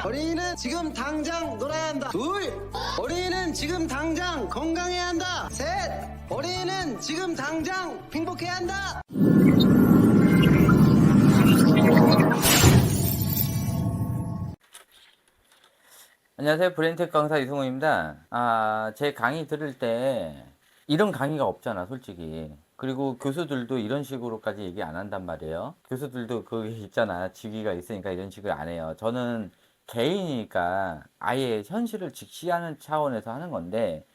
어린이는 지금 당장 놀아야 한다. 둘, 어린이는 지금 당장 건강해야 한다. 셋, 어린이는 지금 당장 행복해야 한다. 안녕하세요. 브레인테크 강사 이승호입니다. 제 강의 들을 때 이런 강의가 없잖아, 솔직히. 그리고 교수들도 이런 식으로까지 얘기 안 한단 말이에요. 교수들도 그게 있잖아. 직위가 있으니까 이런 식으로 안 해요. 저는 개인이니까 아예 현실을 직시하는 차원에서 하는 건데,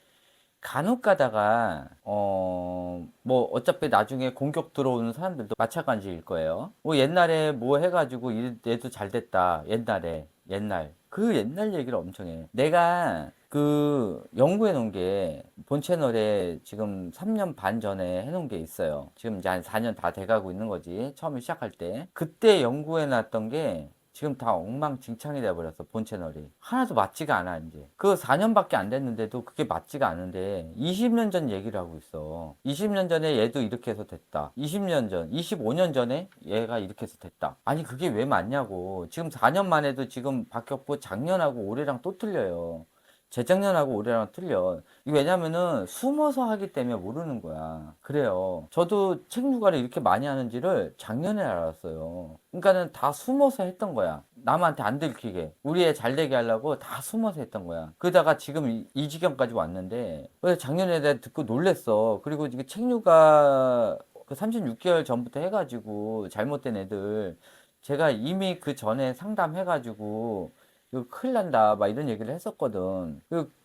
간혹 가다가 뭐 어차피 나중에 공격 들어오는 사람들도 마찬가지일 거예요. 뭐 옛날에 뭐 해가지고 얘도 잘 됐다. 옛날 그 옛날 얘기를 엄청 해. 내가 그 연구해 놓은 게 본 채널에 지금 3년 반 전에 해놓은 게 있어요. 지금 이제 한 4년 다 돼가고 있는 거지. 처음에 시작할 때 그때 연구해 놨던 게 지금 다 엉망진창이 돼버렸어. 본 채널이 하나도 맞지가 않아. 이제 그 4년밖에 안 됐는데도 그게 맞지가 않은데 20년 전 얘기를 하고 있어. 20년 전에 얘도 이렇게 해서 됐다. 20년 전 25년 전에 얘가 이렇게 해서 됐다. 아니 그게 왜 맞냐고. 지금 4년 만에도 지금 바뀌었고 작년하고 올해랑 또 틀려요. 재작년하고 올해랑 틀려. 이게 왜냐면은 숨어서 하기 때문에 모르는 거야. 그래요. 저도 책 육아를 이렇게 많이 하는지를 작년에 알았어요. 그러니까는 다 숨어서 했던 거야. 남한테 안 들키게. 우리 애 잘 되게 하려고 다 숨어서 했던 거야. 그러다가 지금 이 지경까지 왔는데, 그래서 작년에 내가 듣고 놀랬어. 그리고 이게 책 육아 그 36개월 전부터 해가지고 잘못된 애들, 제가 이미 그 전에 상담해가지고 이거 큰일 난다 막 이런 얘기를 했었거든.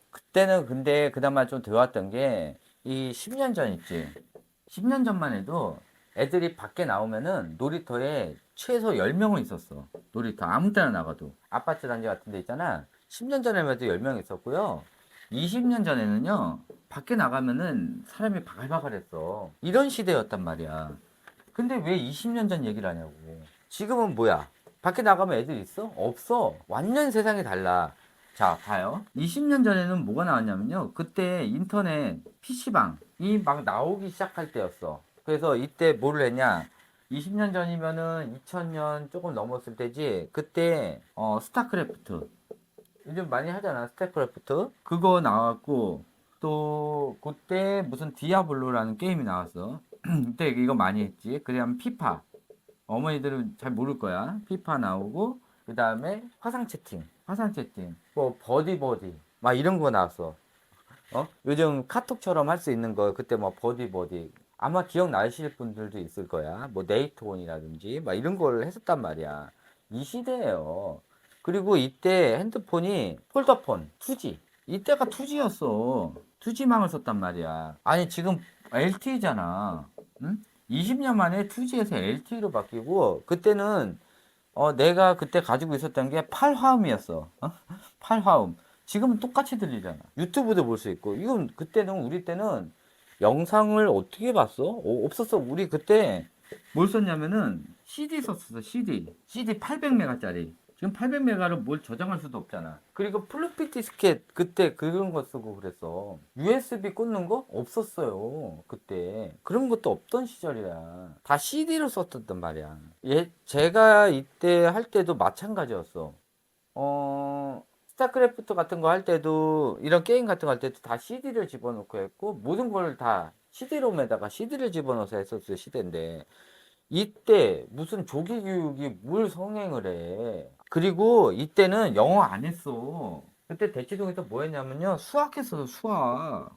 그때는 근데 그나마 좀 들어왔던 게 이 10년 전 있지. 10년 전만 해도 애들이 밖에 나오면은 놀이터에 최소 10명은 있었어. 놀이터 아무 때나 나가도. 아파트 단지 같은 데 있잖아. 10년 전에만 해도 10명 있었고요. 20년 전에는요. 밖에 나가면은 사람이 바글바글했어. 이런 시대였단 말이야. 근데 왜 20년 전 얘기를 하냐고. 지금은 뭐야? 밖에 나가면 애들 있어? 없어. 완전 세상이 달라. 자, 봐요. 20년 전에는 뭐가 나왔냐면요. 그때 인터넷 PC방이 막 나오기 시작할 때였어. 그래서 이때 뭐를 했냐. 20년 전이면은 2000년 조금 넘었을 때지. 그때, 스타크래프트. 요즘 많이 하잖아. 스타크래프트. 그거 나왔고, 또, 그때 무슨 디아블로라는 게임이 나왔어. 그때 이거 많이 했지. 그 다음 피파. 어머니들은 잘 모를 거야. 피파 나오고, 그 다음에 화상 채팅, 뭐 버디버디, 막 이런 거 나왔어. 요즘 카톡처럼 할 수 있는 거, 그때 뭐 버디버디. 아마 기억나실 분들도 있을 거야. 뭐 네이트온이라든지, 막 이런 걸 했었단 말이야. 이 시대예요. 그리고 이때 핸드폰이 폴더폰, 2G. 이때가 2G였어. 2G망을 썼단 말이야. 아니, 지금 LTE잖아. 응? 20년 만에 2G에서 LTE로 바뀌고, 그때는, 내가 그때 가지고 있었던 게 8화음이었어. 8화음. 지금은 똑같이 들리잖아. 유튜브도 볼 수 있고. 이건 그때는, 우리 때는 영상을 어떻게 봤어? 없었어. 우리 그때 뭘 썼냐면은 CD 썼어. CD 800메가짜리. 지금 800메가를 뭘 저장할 수도 없잖아. 그리고 플로피 디스켓 그때 그런 거 쓰고 그랬어. USB 꽂는 거 없었어요. 그때 그런 것도 없던 시절이야. 다 CD로 썼단 말이야. 제가 이때 할 때도 마찬가지였어. 스타크래프트 같은 거 할 때도, 이런 게임 같은 거 할 때도 다 CD를 집어넣고 했고, 모든 걸 다 CD롬에다가 CD를 집어넣어서 했었을 시대인데, 이때 무슨 조기 교육이 뭘 성행을 해. 그리고 이때는 영어 안 했어. 그때 대치동에서 뭐 했냐면요. 수학했어, 수학.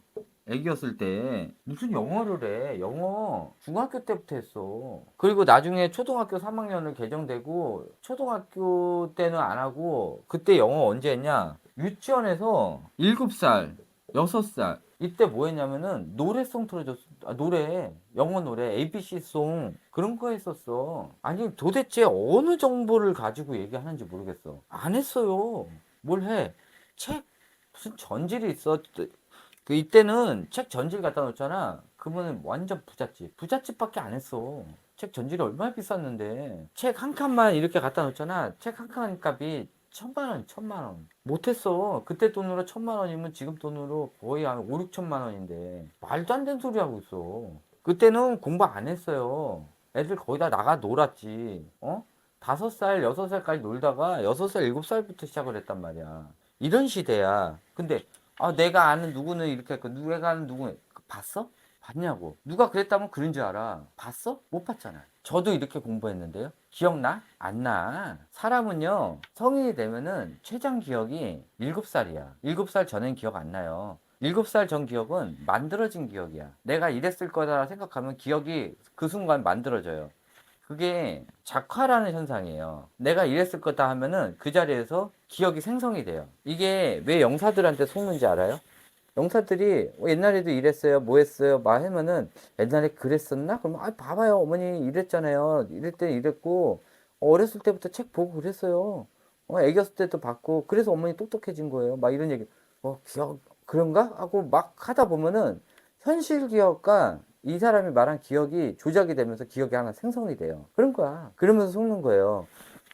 애기였을 때 무슨 영어를 해. 영어 중학교 때부터 했어. 그리고 나중에 초등학교 3학년을 개정되고 초등학교 때는 안 하고, 그때 영어 언제 했냐? 유치원에서 7살 6살 이때 뭐 했냐면은 노래송 틀어줬어. 노래, 영어 노래, ABC송 그런 거 했었어. 아니 도대체 어느 정보를 가지고 얘기하는지 모르겠어. 안 했어요. 뭘 해? 책 무슨 전질이 있어. 그 이때는 책 전질 갖다 놓잖아. 그러면 완전 부잣집. 부잣집밖에 안 했어. 책 전질이 얼마나 비쌌는데. 책 한 칸만 이렇게 갖다 놓잖아. 책 한 칸 값이 1000만 원, 1000만 원. 못했어. 그때 돈으로 1000만 원이면 지금 돈으로 거의 한 5, 6천만 원인데. 말도 안 되는 소리 하고 있어. 그때는 공부 안 했어요. 애들 거의 다 나가 놀았지. 5살, 6살까지 놀다가 6살, 7살부터 시작을 했단 말이야. 이런 시대야. 근데 내가 아는 누구는 이렇게 했고 내가 아는 누구는 봤어? 봤냐고. 누가 그랬다면 그런 줄 알아. 봤어? 못 봤잖아. 저도 이렇게 공부했는데요. 기억나? 안 나. 사람은요, 성인이 되면은 최장 기억이 7살이야. 7살 전엔 기억 안 나요. 7살 전 기억은 만들어진 기억이야. 내가 이랬을 거다 생각하면 기억이 그 순간 만들어져요. 그게 작화라는 현상이에요. 내가 이랬을 거다 하면은 그 자리에서 기억이 생성이 돼요. 이게 왜 영사들한테 속는지 알아요? 영사들이 옛날에도 이랬어요, 뭐 했어요, 막 하면은 옛날에 그랬었나? 그러면 봐봐요, 어머니 이랬잖아요. 이럴 때 이랬고 어렸을 때부터 책 보고 그랬어요. 애기였을 때도 봤고 그래서 어머니 똑똑해진 거예요. 막 이런 얘기. 기억 그런가? 하고 막 하다 보면은 현실 기억과 이 사람이 말한 기억이 조작이 되면서 기억이 하나 생성이 돼요. 그런 거야. 그러면서 속는 거예요.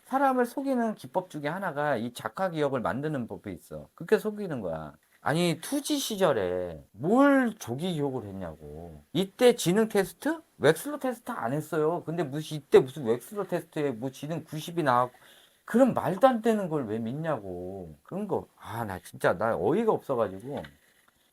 사람을 속이는 기법 중에 하나가 이 작화 기억을 만드는 법이 있어. 그렇게 속이는 거야. 아니, 투지 시절에 뭘 조기 기억을 했냐고. 이때 지능 테스트? 웩슬러 테스트 안 했어요. 근데 이때 무슨 웩슬러 테스트에 뭐 지능 90이 나왔고, 그런 말도 안 되는 걸 왜 믿냐고. 그런 거. 나 진짜, 나 어이가 없어가지고.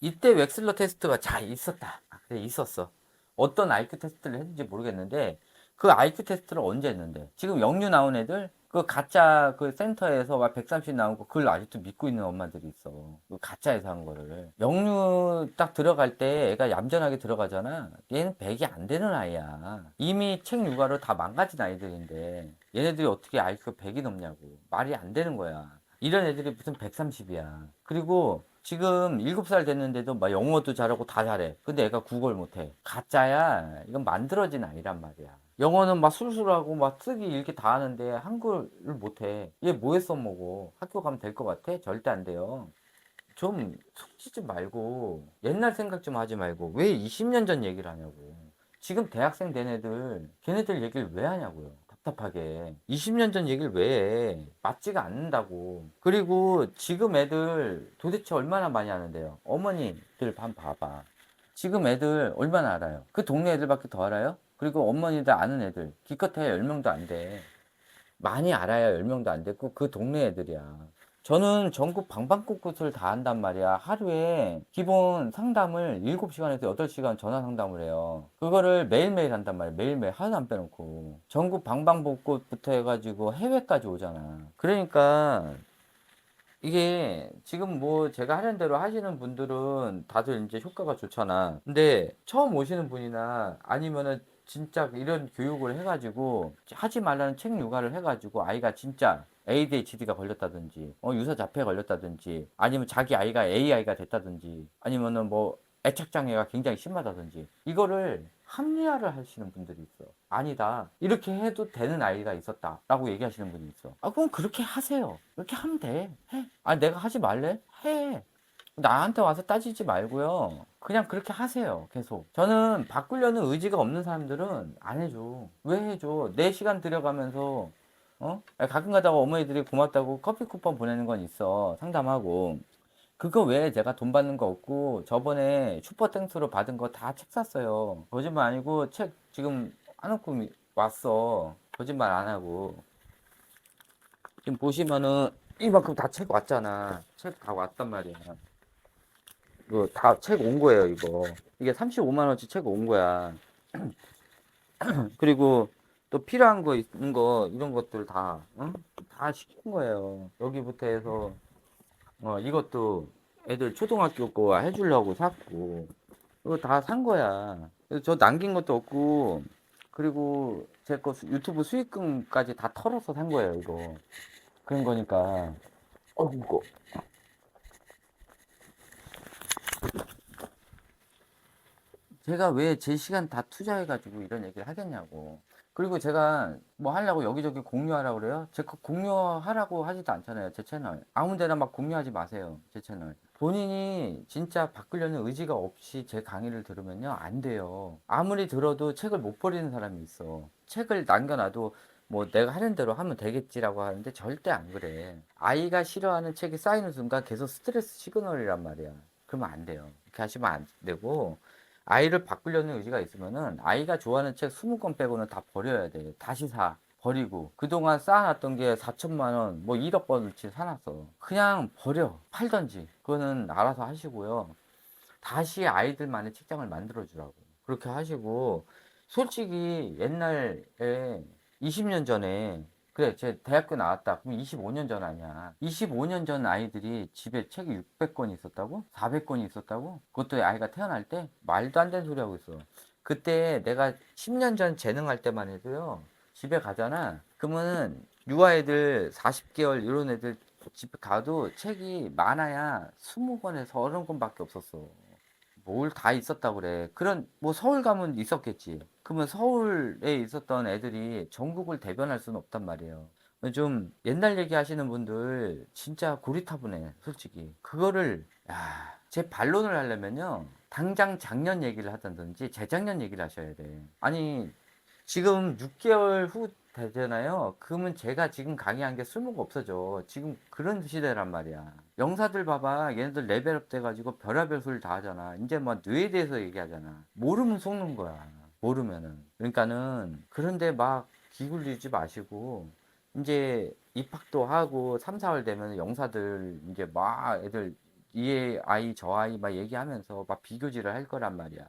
이때 웩슬러 테스트가 잘 있었다. 그래, 있었어. 어떤 IQ 테스트를 했는지 모르겠는데, 그 IQ 테스트를 언제 했는데? 지금 영유 나온 애들, 그 가짜 그 센터에서 막 130 나온 거, 그걸 아직도 믿고 있는 엄마들이 있어. 그 가짜에서 한 거를. 영유 딱 들어갈 때 애가 얌전하게 들어가잖아. 얘는 100이 안 되는 아이야. 이미 책 육아로 다 망가진 아이들인데, 얘네들이 어떻게 IQ가 100이 넘냐고. 말이 안 되는 거야. 이런 애들이 무슨 130이야. 그리고 지금 7살 됐는데도 막 영어도 잘하고 다 잘해. 근데 애가 국어를 못해. 가짜야. 이건 만들어진 아이란 말이야. 영어는 막 술술하고 막 쓰기 읽기 다 하는데 한글을 못해. 얘 뭐에 써먹어? 학교 가면 될 것 같아? 절대 안 돼요. 좀 속지지 말고 옛날 생각 좀 하지 말고 왜 20년 전 얘기를 하냐고. 지금 대학생 된 애들 걔네들 얘기를 왜 하냐고요. 답답하게 20년 전 얘기를 왜 해. 맞지가 않는다고. 그리고 지금 애들 도대체 얼마나 많이 아는데요. 어머니들 반 봐봐. 지금 애들 얼마나 알아요. 그 동네 애들밖에 더 알아요. 그리고 어머니들 아는 애들 기껏해야 10명도 안 돼. 많이 알아야 10명도 안 됐고 그 동네 애들이야. 저는 전국 방방곡곡을 다 한단 말이야. 하루에 기본 상담을 7시간에서 8시간 전화 상담을 해요. 그거를 매일매일 한단 말이야. 매일매일 하나도 안 빼놓고. 전국 방방곡곡부터 해가지고 해외까지 오잖아. 그러니까 이게 지금 뭐 제가 하는 대로 하시는 분들은 다들 이제 효과가 좋잖아. 근데 처음 오시는 분이나 아니면은 진짜 이런 교육을 해가지고 하지 말라는 책 육아를 해가지고 아이가 진짜 ADHD가 걸렸다든지, 유사 자폐에 걸렸다든지, 아니면 자기 아이가 AI가 됐다든지, 아니면은 뭐 애착장애가 굉장히 심하다든지, 이거를 합리화를 하시는 분들이 있어. 아니다. 이렇게 해도 되는 아이가 있었다. 라고 얘기하시는 분이 있어. 그럼 그렇게 하세요. 그렇게 하면 돼. 해. 내가 하지 말래? 해. 나한테 와서 따지지 말고요. 그냥 그렇게 하세요. 계속. 저는 바꾸려는 의지가 없는 사람들은 안 해줘. 왜 해줘? 내 시간 들여가면서, 가끔 가다가 어머니들이 고맙다고 커피 쿠폰 보내는 건 있어. 상담하고. 그거 외에 제가 돈 받는 거 없고 저번에 슈퍼땡스로 받은 거 다 책 샀어요. 거짓말 아니고 책 지금 한 움큼 왔어. 거짓말 안 하고. 지금 보시면은 이만큼 다 책 왔잖아. 책 다 왔단 말이야. 이거 다 책 온 거예요, 이거. 이게 35만 원치 책 온 거야. 그리고 또 필요한 거 있는 거 이런 것들 다, 응? 다 시킨 거예요. 여기부터 해서 이것도 애들 초등학교 거 해주려고 샀고, 이거 다 산 거야. 그래서 저 남긴 것도 없고, 그리고 제 거 유튜브 수익금까지 다 털어서 산 거예요, 이거. 그런 거니까. 이거. 제가 왜 제 시간 다 투자해가지고 이런 얘기를 하겠냐고. 그리고 제가 뭐 하려고 여기저기 공유하라고 그래요? 제 거 공유하라고 하지도 않잖아요, 제 채널. 아무 데나 막 공유하지 마세요, 제 채널. 본인이 진짜 바꾸려는 의지가 없이 제 강의를 들으면요, 안 돼요. 아무리 들어도 책을 못 버리는 사람이 있어. 책을 남겨놔도 뭐 내가 하는 대로 하면 되겠지라고 하는데 절대 안 그래. 아이가 싫어하는 책이 쌓이는 순간 계속 스트레스 시그널이란 말이야. 그러면 안 돼요. 이렇게 하시면 안 되고, 아이를 바꾸려는 의지가 있으면은 아이가 좋아하는 책 20권 빼고는 다 버려야 돼. 다시 사. 버리고 그동안 쌓아놨던 게 4천만 원, 뭐 1억 번치 사놨어. 그냥 버려. 팔던지. 그거는 알아서 하시고요. 다시 아이들만의 책장을 만들어 주라고. 그렇게 하시고 솔직히 옛날에 20년 전에 그래 제 대학교 나왔다 그럼 25년 전 아니야. 25년 전 아이들이 집에 책이 600권이 있었다고? 400권이 있었다고? 그것도 아이가 태어날 때? 말도 안 되는 소리 하고 있어. 그때 내가 10년 전 재능할 때만 해도요, 집에 가잖아. 그러면은 유아 애들 40개월 이런 애들 집에 가도 책이 많아야 20권에서 30권밖에 없었어. 뭘 다 있었다고 그래. 그런, 뭐 서울 가면 있었겠지. 그러면 서울에 있었던 애들이 전국을 대변할 수는 없단 말이에요. 좀 옛날 얘기 하시는 분들 진짜 고리타분해, 솔직히. 그거를, 야, 제 반론을 하려면요. 당장 작년 얘기를 하든지 재작년 얘기를 하셔야 돼. 아니, 지금 6개월 후 되잖아요. 그러면 제가 지금 강의한 게 쓸모가 없어져. 지금 그런 시대란 말이야. 영사들 봐봐. 얘네들 레벨업 돼가지고 별의별 소리를 다 하잖아. 이제 뭐 뇌에 대해서 얘기하잖아. 모르면 속는 거야. 모르면은. 그러니까는 그런데 막 기굴리지 마시고 이제 입학도 하고 3, 4월 되면 영사들 이제 막 애들 이 아이 저 아이 막 얘기하면서 막 비교질을 할 거란 말이야.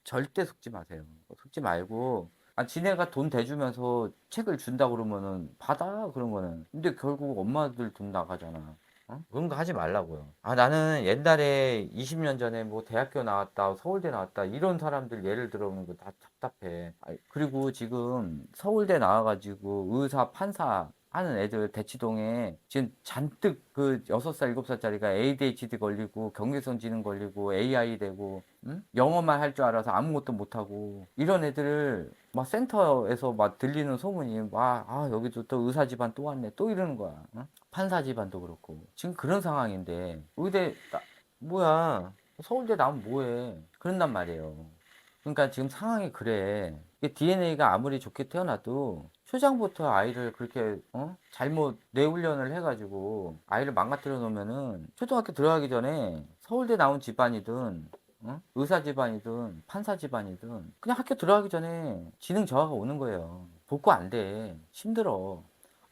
절대 속지 마세요. 속지 말고 아, 지네가 돈 대주면서 책을 준다 그러면은 받아 그런 거는. 근데 결국 엄마들 돈 나가잖아. 어? 그런 거 하지 말라고요. 아, 나는 옛날에 20년 전에 뭐 대학교 나왔다, 서울대 나왔다 이런 사람들 예를 들어오는 거 다 답답해. 아, 그리고 지금 서울대 나와가지고 의사, 판사 하는 애들 대치동에 지금 잔뜩 그 6살, 7살짜리가 ADHD 걸리고 경계선 지능 걸리고 AI 되고 응? 영어만 할 줄 알아서 아무것도 못하고 이런 애들을 막 센터에서 막 들리는 소문이 막 아 여기도 또 의사 집안 또 왔네 또 이러는 거야. 응? 판사 집안도 그렇고 지금 그런 상황인데 의대 뭐야 서울대 나오면 뭐해 그런단 말이에요. 그러니까 지금 상황이 그래. DNA가 아무리 좋게 태어나도 초장부터 아이를 그렇게 잘못 뇌훈련을 해가지고 아이를 망가뜨려 놓으면은 초등학교 들어가기 전에 서울대 나온 집안이든 의사 집안이든 판사 집안이든 그냥 학교 들어가기 전에 지능 저하가 오는 거예요. 복구 안 돼. 힘들어.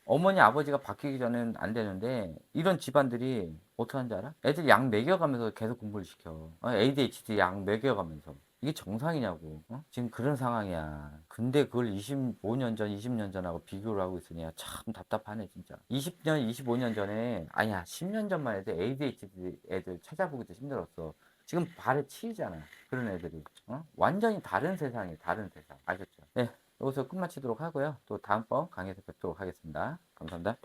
어머니 아버지가 바뀌기 전엔 안 되는데 이런 집안들이 어떻게 하는지 알아? 애들 약 먹여가면서 계속 공부를 시켜. ADHD 약 먹여가면서. 이게 정상이냐고. 어? 지금 그런 상황이야. 근데 그걸 25년 전, 20년 전하고 비교를 하고 있으니 참 답답하네, 진짜. 20년, 25년 전에, 아니야, 10년 전만 해도 ADHD 애들 찾아보기도 힘들었어. 지금 발에 치이잖아. 그런 애들이. 완전히 다른 세상이에요, 다른 세상. 아셨죠? 네, 여기서 끝마치도록 하고요. 또 다음번 강의에서 뵙도록 하겠습니다. 감사합니다.